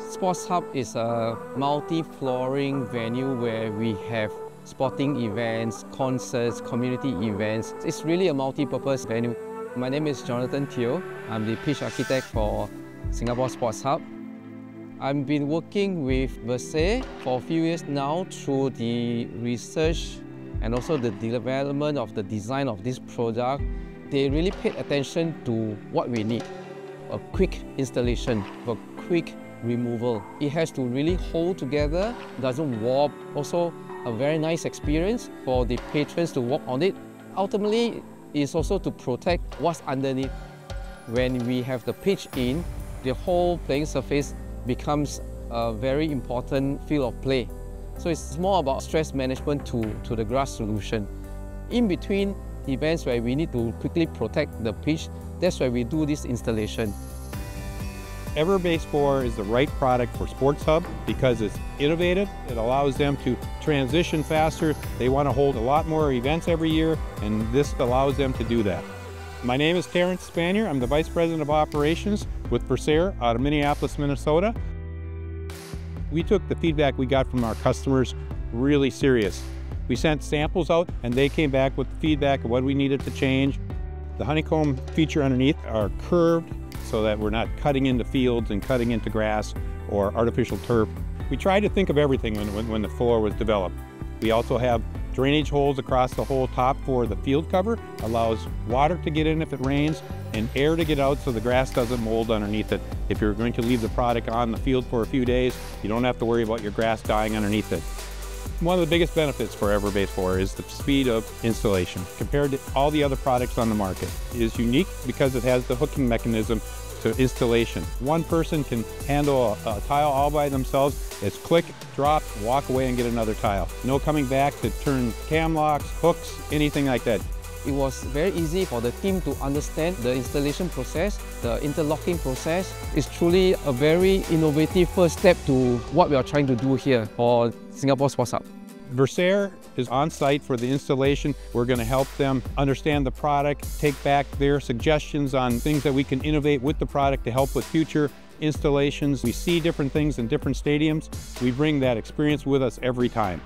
Sports Hub is a multi-flooring venue where we have sporting events, concerts, community events. It's really a multi-purpose venue. My name is Jonathan Teo. I'm the pitch architect for Singapore Sports Hub. I've been working with Versare for a few years now through the research and also the development of the design of this product. They really paid attention to what we need. A quick installation, a quick removal. It has to really hold together, doesn't warp. Also, a very nice experience for the patrons to walk on it. Ultimately, it's also to protect what's underneath. When we have the pitch in, the whole playing surface becomes a very important field of play. So it's more about stress management to the grass solution. In between events where we need to quickly protect the pitch, that's where we do this installation. EverBase 4 is the right product for Sports Hub because it's innovative. It allows them to transition faster. They want to hold a lot more events every year, and this allows them to do that. My name is Terrence Spanier. I'm the Vice President of Operations with Versare out of Minneapolis, Minnesota. We took the feedback we got from our customers really serious. We sent samples out, and they came back with feedback of what we needed to change. The honeycomb feature underneath are curved so that we're not cutting into fields and cutting into grass or artificial turf. We tried to think of everything when the floor was developed. We also have drainage holes across the whole top for the field cover, allows water to get in if it rains and air to get out so the grass doesn't mold underneath it. If you're going to leave the product on the field for a few days, you don't have to worry about your grass dying underneath it. One of the biggest benefits for EverBase 4 is the speed of installation. Compared to all the other products on the market, it is unique because it has the hooking mechanism to installation. One person can handle a tile all by themselves. It's click, drop, walk away and get another tile. No coming back to turn cam locks, hooks, anything like that. It was very easy for the team to understand the installation process, the interlocking process. It's truly a very innovative first step to what we are trying to do here for Singapore Sports Hub. Versare is on site for the installation. We're going to help them understand the product, take back their suggestions on things that we can innovate with the product to help with future installations. We see different things in different stadiums. We bring that experience with us every time.